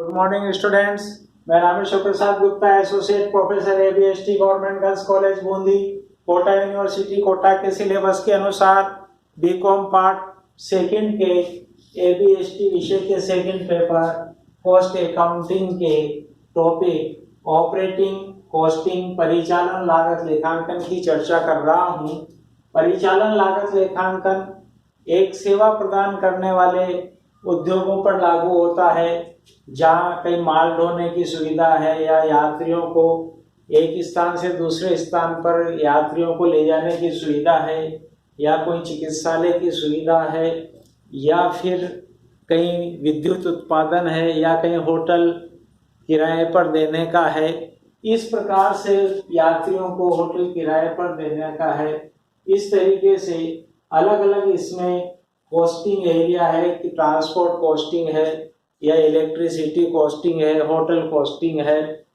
Good morning students. मेरा नाम है Shiv Prasad Gupta, associate professor ABST government girls college Bundi, Kota university Kota के सिलेबस के अनुसार बीकॉम पार्ट सेकंड के एबीएसटी विषय के सेकंड पेपर कॉस्ट अकाउंटिंग के टॉपिक ऑपरेटिंग कॉस्टिंग परिचालन लागत लेखांकन की चर्चा कर रहा हूँ। परिचालन लागत लेखांकन एक सेवा प्रदान करने वाले उद्योगों पर लागू होता है जहाँ कई माल ढोने की सुविधा है या यात्रियों को एक स्थान से दूसरे स्थान पर यात्रियों को ले जाने की सुविधा है या कोई चिकित्सालय की सुविधा है या फिर कहीं विद्युत उत्पादन है या कहीं होटल किराए पर देने का है। इस प्रकार से यात्रियों को होटल किराए पर देने का है। इस तरीके से अलग अलग इसमें कॉस्टिंग एरिया है कि ट्रांसपोर्ट कॉस्टिंग है या इलेक्ट्रिसिटी कॉस्टिंग है, होटल कॉस्टिंग है।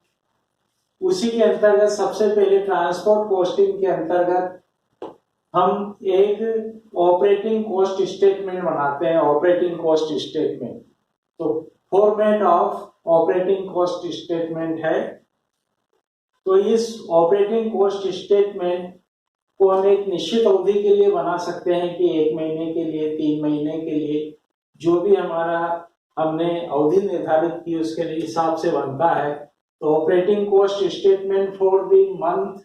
उसी के अंतर्गत सबसे पहले ट्रांसपोर्ट कॉस्टिंग के अंतर्गत हम एक ऑपरेटिंग कॉस्ट स्टेटमेंट बनाते हैं। ऑपरेटिंग कॉस्ट स्टेटमेंट तो format of operating cost statement है। तो इस ऑपरेटिंग कॉस्ट स्टेटमेंट को हम एक निश्चित अवधि के लिए बना सकते हैं कि 1 महीने के लिए, 3 महीने के लिए, जो भी हमारा हमने अवधि निर्धारित की उसके हिसाब से बनता है। तो operating cost statement for the month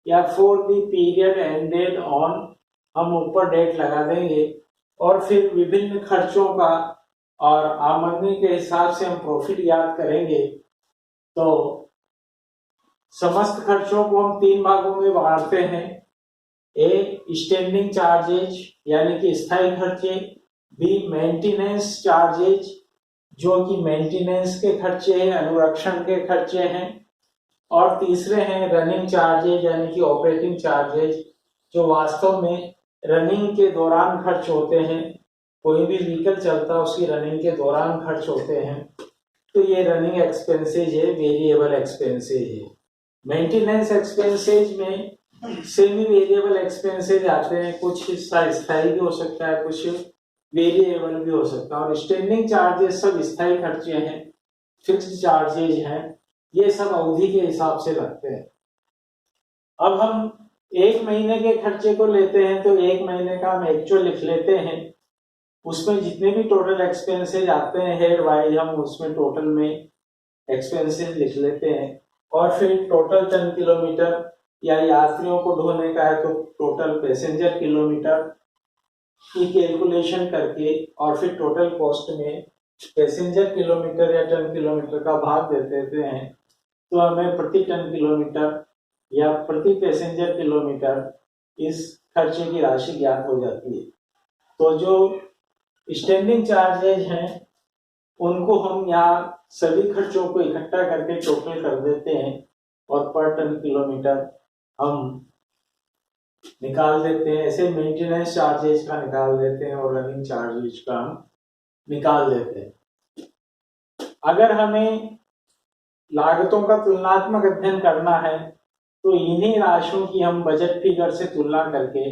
या for the period ended on, हम ऊपर डेट लगा देंगे और फिर विभिन्न खर्चों का और आमदनी के हिसाब से हम प्रॉफिट याद करेंगे। तो समस्त खर्चों को हम 3 भागों में बांटते हैं। ए स्टैंडिंग चार्जेज यानी कि स्थायी खर्चे, बी मेंटेनेंस चार्जेज जो कि मेंटेनेंस के खर्चे हैं, अनुरक्षण के खर्चे हैं, और तीसरे हैं रनिंग चार्जेज यानी कि ऑपरेटिंग चार्जेज जो वास्तव में रनिंग के दौरान खर्च होते हैं। कोई भी व्हीकल चलता है उसकी रनिंग के दौरान खर्च होते हैं। तो ये रनिंग एक्सपेंसेज है, वेरिएबल एक्सपेंसेज है। मेंटेनेंस एक्सपेंसेज में सेमी वेरिएबल एक्सपेंसेज आते हैं, कुछ हिस्सा स्थायी भी हो सकता है, कुछ वेरिएबल भी हो सकता है। और स्टैंडिंग चार्जेस सब स्थायी खर्चे हैं, फिक्स्ड चार्जेज हैं, ये सब अवधि के हिसाब से लगते हैं। अब हम 1 महीने के खर्चे को लेते हैं तो 1 महीने का हम एक्चुअल लिख लेते हैं। उसमें जितने भी टोटल एक्सपेंसेज आते हैं हेड वाइज हम उसमें टोटल में एक्सपेंसेज लिख लेते हैं। और फिर टोटल टन किलोमीटर या यात्रियों को ढोने का है तो टोटल पैसेंजर किलोमीटर की कैलकुलेशन करके और फिर टोटल कॉस्ट में पैसेंजर किलोमीटर या टन किलोमीटर का भाग दे देते हैं। तो हमें प्रति टन किलोमीटर या प्रति पैसेंजर किलोमीटर इस खर्चे की राशि ज्ञात हो जाती है। तो जो स्टैंडिंग चार्जेज हैं उनको हम यहाँ सभी खर्चों को इकट्ठा करके टोटल कर देते हैं और पर टन किलोमीटर हम निकाल देते हैं। ऐसे मेंटेनेंस चार्जेज का निकाल देते हैं और रनिंग चार्जेज का हम निकाल देते हैं। अगर हमें लागतों का तुलनात्मक अध्ययन करना है तो इन्हीं राशियों की हम बजट फिगर से तुलना करके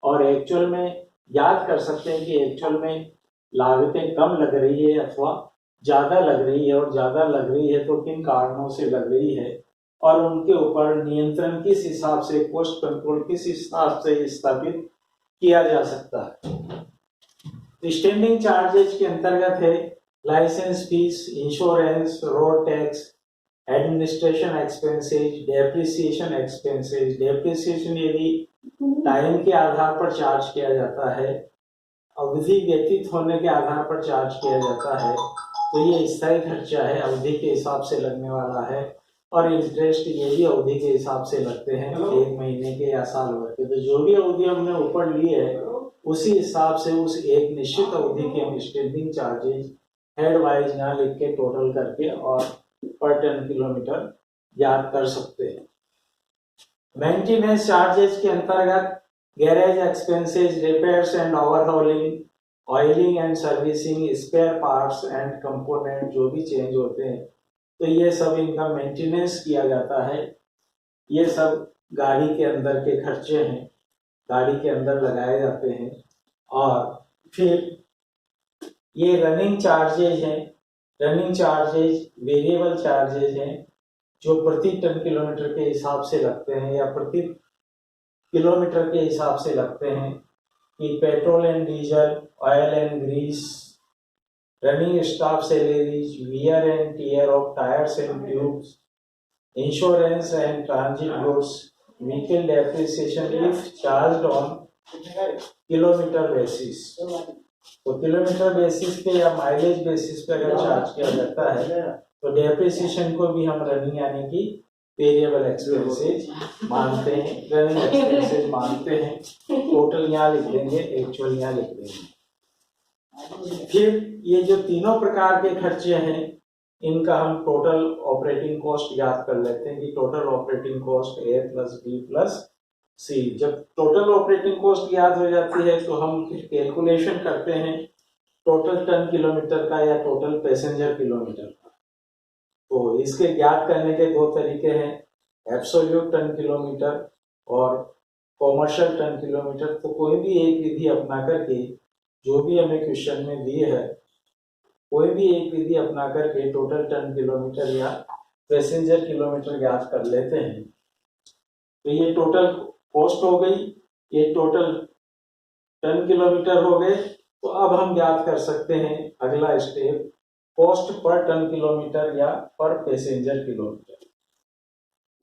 और एक्चुअल में याद कर सकते हैं कि एक्चुअल में लागतें कम लग रही है अथवा ज्यादा लग रही है, और ज्यादा लग रही है तो किन कारणों से लग रही है और उनके ऊपर नियंत्रण किस हिसाब से, कॉस्ट कंट्रोल किस हिसाब से स्थापित किया जा सकता है। स्टैंडिंग चार्जेज के अंतर्गत है licence fees, insurance, road tax, administration expenses, depreciation expenses. Depreciation यदि टाइम के आधार पर चार्ज किया जाता है, अवधि व्यतीत होने के आधार पर चार्ज किया जाता है तो ये स्थायी खर्चा है, अवधि के हिसाब से लगने वाला है। और इंटरेस्ट ये भी अवधि के हिसाब से लगते हैं, 1 महीने के या साल भर के। तो जो भी अवधि हमने ऊपर ली है उसी हिसाब से उस एक निश्चित अवधि के हम स्टैंडिंग चार्जेज हेड वाइज यहाँ लिख के टोटल करके और पर टन किलोमीटर याद कर सकते हैं। मेंटेनेंस चार्जेज के अंतर्गत garage expenses, repairs and overhauling, oiling and servicing, spare parts and component जो भी चेंज होते हैं तो ये सब इनका मेंटेनेंस किया जाता है। ये सब गाड़ी के अंदर के खर्चे हैं, गाड़ी के अंदर लगाए जाते हैं। और फिर ये रनिंग चार्जेज हैं। रनिंग चार्जेज वेरिएबल चार्जेज हैं जो प्रति टन किलोमीटर के हिसाब से लगते हैं या प्रति किलोमीटर के हिसाब से लगते हैं कि petrol and diesel, oil and grease, running staff salaries, wear and tear of tyres and tubes, insurance and transit goods, vehicle depreciation if charged on kilometre basis. तो किलोमीटर बेसिस पे या माइलेज बेसिस पे अगर charge किया जाता है तो depreciation को भी हम रनिंग यानी कि वेरिएबल एक्सपेंसेस मानते हैं, रनिंग एक्सपेंसेस मानते हैं। टोटल यहाँ लिख देंगे, एक्चुअल यहाँ लिख देंगे। फिर ये जो तीनों प्रकार के खर्चे हैं इनका हम टोटल ऑपरेटिंग कॉस्ट याद कर लेते हैं कि total operating cost A + B + C। जब टोटल ऑपरेटिंग कॉस्ट याद हो जाती है तो हम फिर कैलकुलेशन करते हैं टोटल टन किलोमीटर का या टोटल पैसेंजर किलोमीटर का। तो इसके ज्ञात करने के दो तरीके हैं, एब्सोल्यूट टन किलोमीटर और कॉमर्शियल टन किलोमीटर। तो कोई भी एक विधि अपना करके, जो भी हमें क्वेश्चन में दिए है, कोई भी एक विधि अपना करके टोटल टन किलोमीटर या पैसेंजर किलोमीटर ज्ञात कर लेते हैं। तो ये टोटल कॉस्ट हो गई, ये टोटल टन किलोमीटर हो गए। तो अब हम ज्ञात कर सकते हैं अगला step, cost per tonne kilometre या पर पैसेंजर किलोमीटर।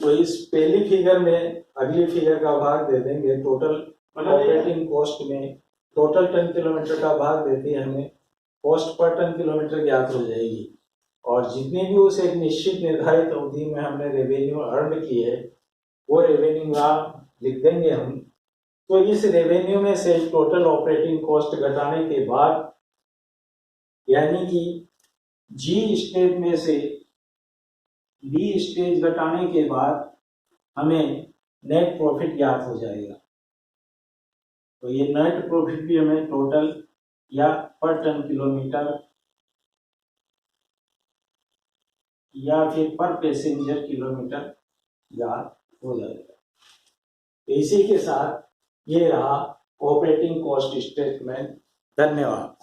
तो इस पहली फिगर में अगली फिगर का भाग दे देंगे, टोटल ऑपरेटिंग कॉस्ट में टोटल टन किलोमीटर का भाग देते हैं हमें, कॉस्ट पर टन किलोमीटर ज्ञात हो जाएगी। और जितनी भी उस एक निश्चित निर्धारित अवधि में हमने रेवेन्यू अर्न की है वो रेवेन्यू यहाँ लिख देंगे हम। तो इस रेवेन्यू में से टोटल ऑपरेटिंग कॉस्ट घटाने के बाद यानी कि जी स्टेज में से बी स्टेज घटाने के बाद हमें नेट प्रॉफिट ज्ञात हो जाएगा। तो ये नेट प्रॉफिट भी हमें टोटल या पर टन किलोमीटर या फिर पर पैसेंजर किलोमीटर ज्ञात हो जाएगा। इसी के साथ ये रहा ऑपरेटिंग कॉस्ट स्टेटमेंट। धन्यवाद।